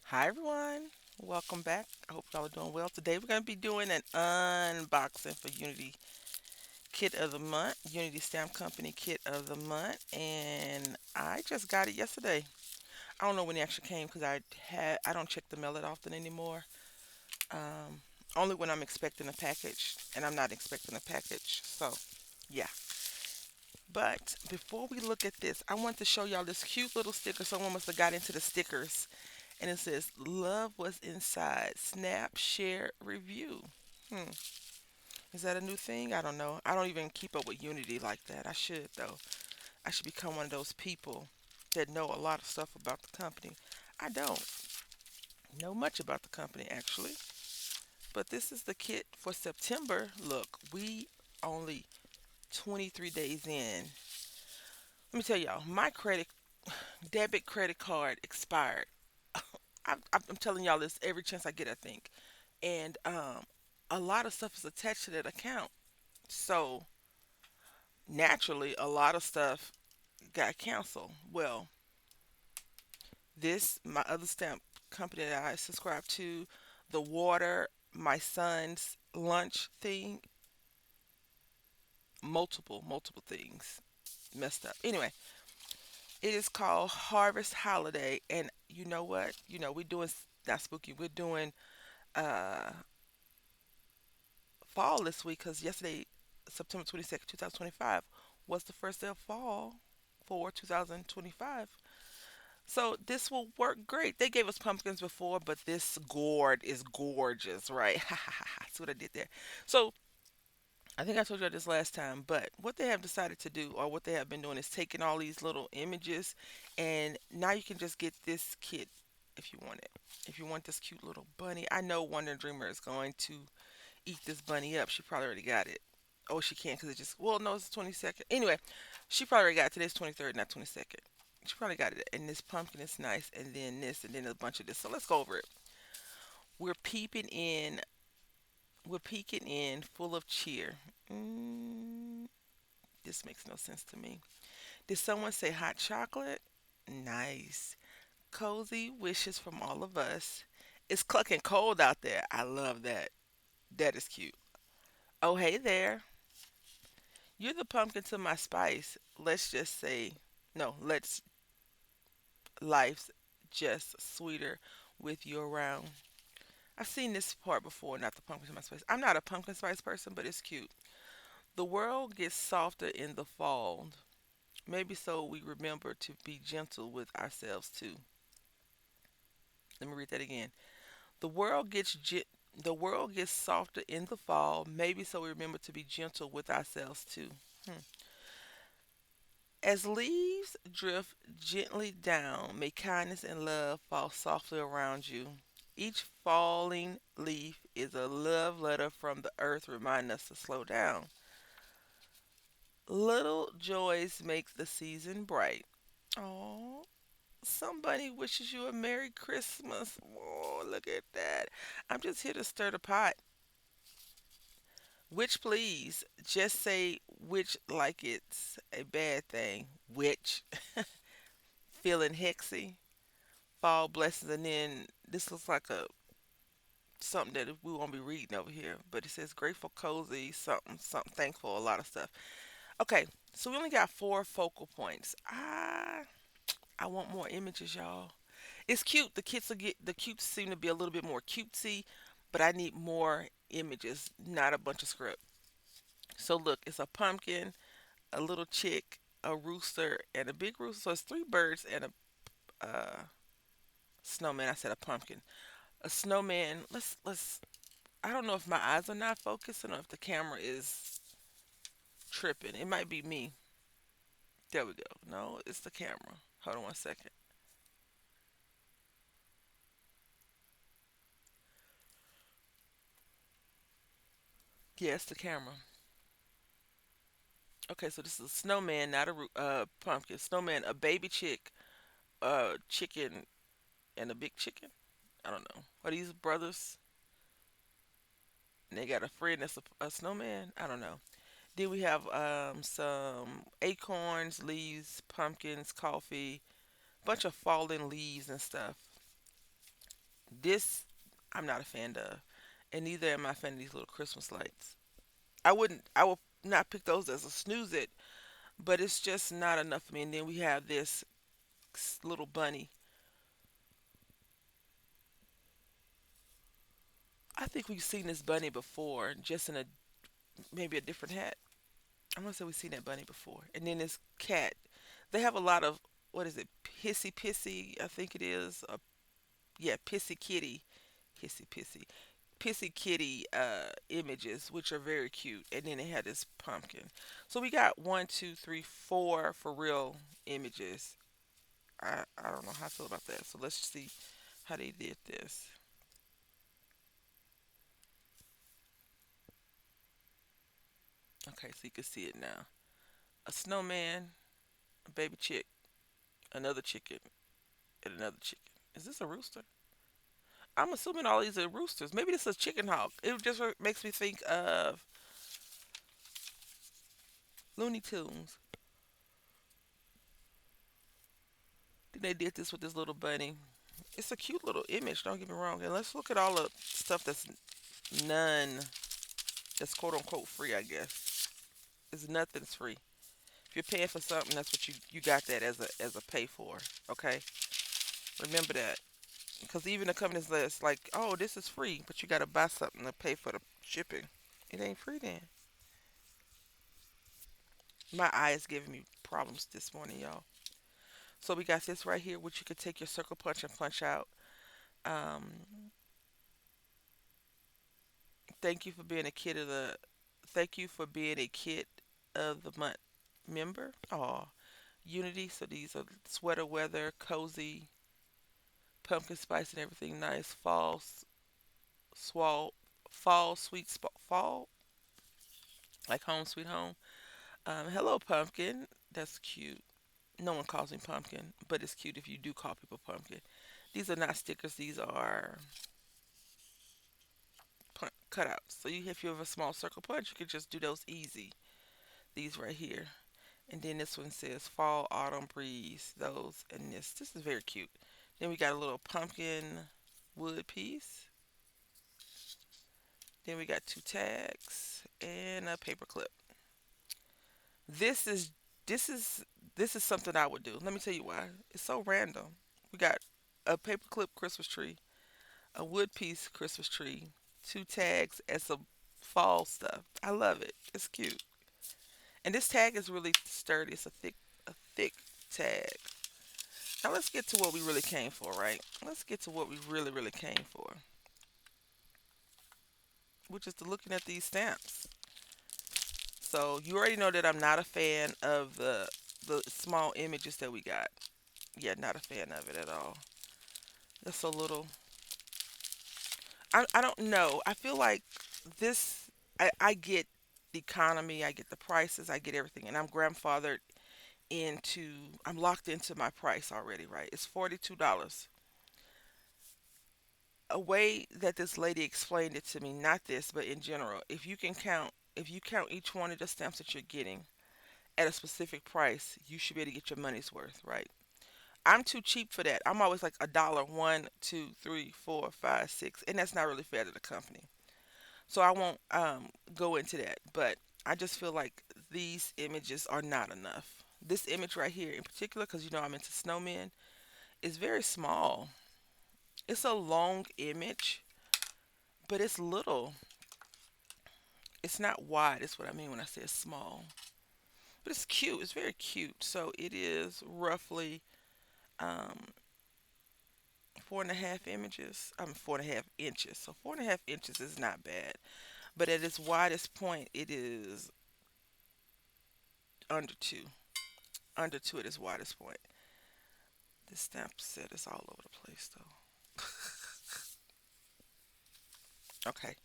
Hi everyone, welcome back. I hope y'all are doing well. Today we're going to be doing an unboxing for Unity Kit of the Month, Unity Stamp Company Kit of the Month, and I just got it yesterday. I don't know when it actually came because I don't check the mail that often anymore. Um, Only when I'm expecting a package, and I'm not expecting a package. So yeah. But before we look at this, I want to show y'all this cute little sticker. Someone must have got into the stickers and it says love was inside snap share review. hmm is that a new thing? I don't know. I don't even keep up with Unity like that. I should though. I should become one of those people that know a lot of stuff about the company. I don't know much about the company actually, but this is the kit for September. Look, we only 23 days in. Let me tell y'all, my credit debit credit card expired. I'm telling y'all this every chance I get, I think. And a lot of stuff is attached to that account. So naturally, a lot of stuff got canceled. Well, this, my other stamp company that I subscribe to, the water, my son's lunch thing, multiple things messed up. Anyway, it is called Harvest Holiday. And you know what? We're doing, not spooky, we're doing uh, fall this week because yesterday, September 22nd, 2025, was the first day of fall for 2025. So this will work great. They gave us pumpkins before, but this gourd is gorgeous, right? That's what I did there. So I think I told you this last time, but what they have decided to do, or what they have been doing, is taking all these little images, and now you can just get this kit if you want it. If you want this cute little bunny, I know Wonder Dreamer is going to eat this bunny up. She probably already got it. Oh, she can't because it just, well, no, it's the 22nd. Anyway, she probably already got it. Today's 23rd, not 22nd. She probably got it. And this pumpkin is nice. And then this, and then a bunch of this. So let's go over it. We're peeping in. We're peeking in full of cheer. Mm, this makes no sense to me. Did someone say hot chocolate? Nice. Cozy wishes from all of us. It's clucking cold out there. I love that. That is cute. Oh, hey there. You're the pumpkin to my spice. Let's just say, no, let's life's just sweeter with you around. I've seen this part before, not the pumpkin to my spice. I'm not a pumpkin spice person, but it's cute. The world gets softer in the fall. Maybe so we remember to be gentle with ourselves too. Let me read that again. The world gets the world gets softer in the fall. Maybe so we remember to be gentle with ourselves too. Hmm. As leaves drift gently down, may kindness and love fall softly around you. Each falling leaf is a love letter from the earth reminding us to slow down. Little joys make the season bright. Oh, somebody wishes you a Merry Christmas. Oh, look at that. I'm just here to stir the pot. Which, please, just say which like it's a bad thing. Which, feeling hexy. Fall blessings, and then this looks like a something that we won't be reading over here, but it says grateful, cozy, something, thankful, a lot of stuff. Okay, so we only got four focal points. I want more images, y'all. It's cute. The cutes seem to be a little bit more cutesy, but I need more images, not a bunch of script. So look, it's a pumpkin, a little chick, a rooster, and a big rooster. So it's three birds and a snowman. I said a pumpkin. A snowman. Let's I don't know if my eyes are not focusing or if the camera is tripping. It might be me. There we go. No, it's the camera. Hold on one second. Yeah, it's the camera. Okay, so this is a snowman, not a pumpkin. Snowman, a baby chick, chicken, and a big chicken. I don't know. Are these brothers? And they got a friend that's a snowman. I don't know. Then we have some acorns, leaves, pumpkins, coffee, bunch of fallen leaves and stuff. This I'm not a fan of, and neither am I a fan of these little Christmas lights. I will not pick those as a snooze it, but it's just not enough for me. And then we have this little bunny. I think we've seen this bunny before, just in a maybe a different hat. I'm gonna say we've seen that bunny before. And then this cat. They have a lot of what is it? Pissy pissy, I think it is. Yeah, pissy kitty, pissy kitty images, which are very cute. And then they had this pumpkin. So we got one, two, three, four for real images. I don't know how I feel about that. So let's see how they did this. Okay, so you can see it now. A snowman, a baby chick, another chicken, and another chicken. Is this a rooster? I'm assuming all these are roosters. Maybe this is a chicken hawk. It just makes me think of Looney Tunes. Then they did this with this little bunny. It's a cute little image, don't get me wrong. And let's look at all the stuff that's none, that's quote unquote free, I guess. It's nothing's free. If you're paying for something, that's what you got that as a pay for. Okay, remember that. Because even the companies that's like, oh, this is free, but you got to buy something to pay for the shipping. It ain't free then. My eye is giving me problems this morning, y'all. So we got this right here, which you could take your circle punch and punch out. Um, thank you for being a kid of the. Thank you for being a kid of the month member. Oh, Unity. So these are sweater weather, cozy, pumpkin spice, and everything nice. Swall, fall, fall, like home sweet home. Hello, pumpkin. That's cute. No one calls me pumpkin, but it's cute if you do call people pumpkin. These are not stickers. These are cutouts. So if you have a small circle punch, you can just do those easy. These right here. And then this one says fall, autumn breeze. Those and this. This is very cute. Then we got a little pumpkin wood piece. Then we got two tags and a paper clip. This is this is this is something I would do. Let me tell you why. It's so random. We got a paperclip Christmas tree, a wood piece Christmas tree, two tags, and some fall stuff. I love it. It's cute. And this tag is really sturdy. It's a thick tag. Now let's get to what we really came for, right? Let's get to what we really came for, which is to looking at these stamps. So you already know that I'm not a fan of the small images that we got. Yeah, not a fan of it at all. That's so little. I don't know. I feel like this. I get the economy. I get the prices. I get everything, and I'm grandfathered into. I'm locked into my price already. Right? It's $42. A way that this lady explained it to me. Not this, but in general. If you count each one of the stamps that you're getting at a specific price, you should be able to get your money's worth. Right? I'm too cheap for that. I'm always like a dollar, one, two, three, four, five, six, and that's not really fair to the company. So I won't go into that. But I just feel like these images are not enough. This image right here, in particular, because you know I'm into snowmen, is very small. It's a long image, but it's little. It's not wide. Is what I mean when I say it's small. But it's cute. It's very cute. So it is roughly um, 4.5 images. 4.5 inches. So 4.5 inches is not bad. But at its widest point, it is under two. Under two at its widest point. This stamp set is all over the place, though. Okay.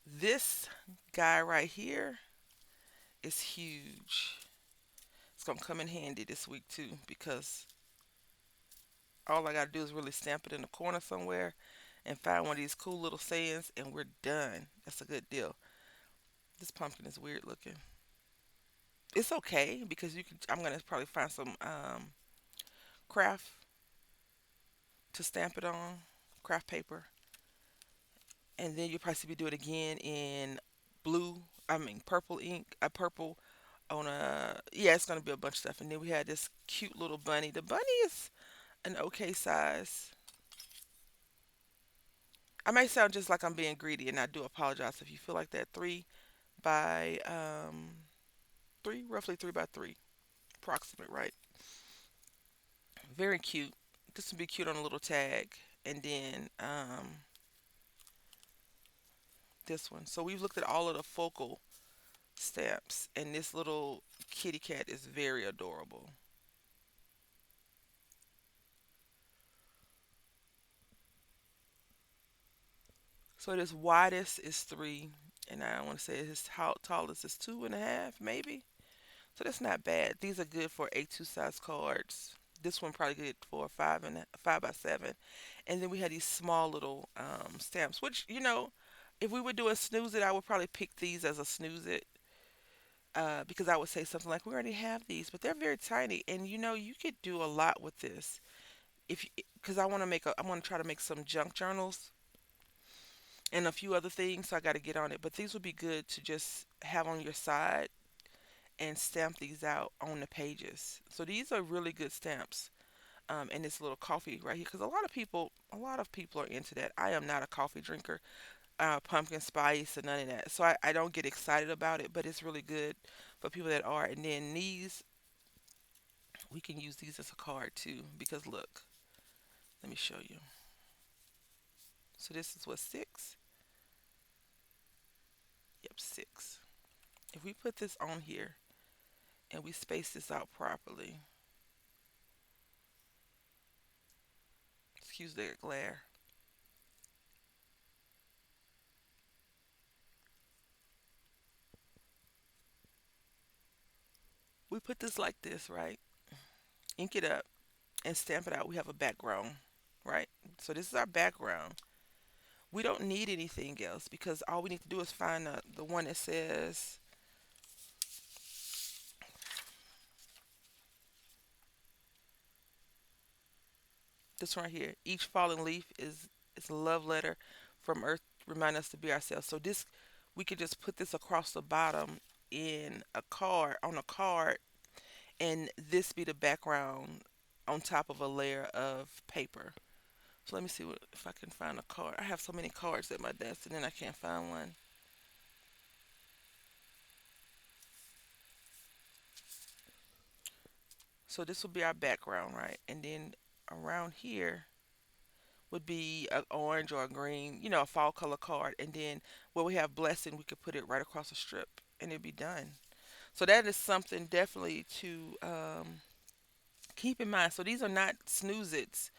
This guy right here is huge. It's going to come in handy this week, too, because all I got to do is really stamp it in the corner somewhere and find one of these cool little sayings, and we're done. That's a good deal. This pumpkin is weird looking. It's okay because you can. I'm gonna probably find some craft to stamp it on. craft paper, and then you'll probably do it again in blue. I mean purple ink, a purple on a yeah. It's gonna be a bunch of stuff, and then we had this cute little bunny. The bunny is an okay size. I may sound just like I'm being greedy, and I do apologize if you feel like that. By three, roughly 3 by 3, approximate, right? Very cute. This would be cute on a little tag, and then this one. So we've looked at all of the focal stamps, and this little kitty cat is very adorable. So this widest is 3, and I want to say his tallest is 2.5, maybe. So that's not bad. These are good for A2 size cards. This one probably good for 5 by 7, and then we had these small little stamps, which if we were doing snooze it, I would probably pick these as a snooze it, because I would say something like, "We already have these," but they're very tiny, and you could do a lot with this if because I want to try to make some junk journals and a few other things, so I got to get on it. But these would be good to just have on your side and stamp these out on the pages. So these are really good stamps. And this little coffee right here, because a lot of people are into that. I am not a coffee drinker, pumpkin spice and none of that. So I don't get excited about it, but it's really good for people that are. And then these, we can use these as a card too, because look, let me show you. So this is what, 6? Yep, 6. If we put this on here and we space this out properly, excuse the glare, we put this like this, right? Ink it up and stamp it out. We have a background, right? So this is our background. We don't need anything else because all we need to do is find the one that says this right here. Each falling leaf is a love letter from Earth, remind us to be ourselves. So this, we could just put this across the bottom in a card, on a card, and this be the background on top of a layer of paper. So let me see if I can find a card. I have so many cards at my desk, and then I can't find one. So this will be our background, right? And then around here would be an orange or a green, a fall color card. And then where we have blessing, we could put it right across the strip, and it'd be done. So that is something definitely to keep in mind. So these are not snooze its,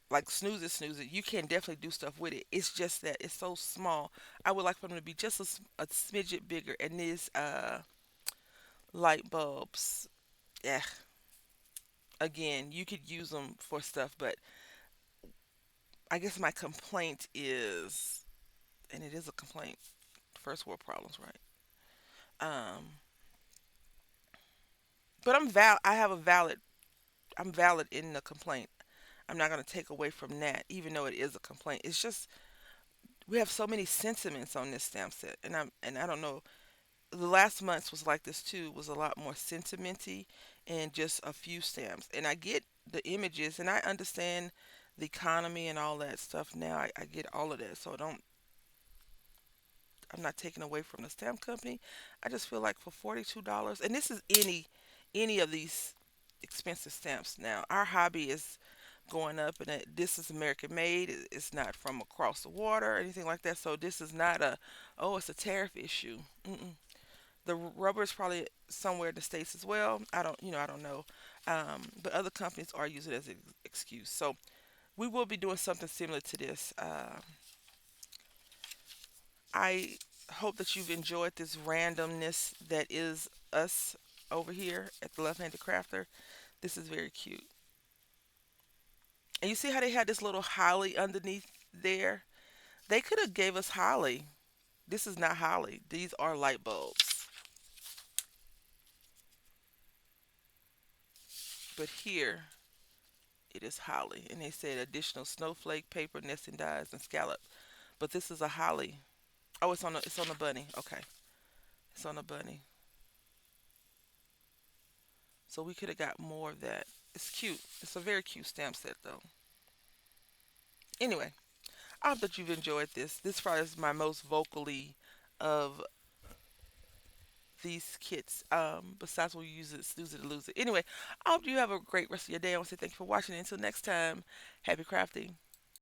like snooze it. You can definitely do stuff with it. It's just that it's so small. I would like for them to be just a smidget bigger. And these light bulbs, yeah, again, you could use them for stuff, but I guess my complaint is, and it is a complaint, first world problems, right? Um, but I have I'm valid in the complaint. I'm not going to take away from that, even though it is a complaint. It's just we have so many sentiments on this stamp set, and I don't know. The last month's was like this too. Was a lot more sentimenty and just a few stamps. And I get the images, and I understand the economy and all that stuff. Now I get all of that, so I'm not taking away from the stamp company. I just feel like for $42, and this is any of these expensive stamps. Now our hobby is going up, and this is American made. It's not from across the water or anything like that. So this is not it's a tariff issue. Mm-mm. The rubber is probably somewhere in the states as well. I don't know. But other companies are using it as an excuse. So we will be doing something similar to this. I hope that you've enjoyed this randomness that is us over here at the Left-Handed Crafter. This is very cute. And you see how they had this little holly underneath there? They could have gave us holly. This is not holly. These are light bulbs. But here it is holly. And they said additional snowflake, paper, nesting dies, and scallop. But this is a holly. Oh, it's on a bunny. Okay, it's on a bunny. So we could have got more of that. It's cute. It's a very cute stamp set though. Anyway, I hope that you've enjoyed this. This probably is my most vocally of these kits. Besides when you use it, snooze it, or lose it. Anyway, I hope you have a great rest of your day. I want to say thank you for watching. Until next time, happy crafting.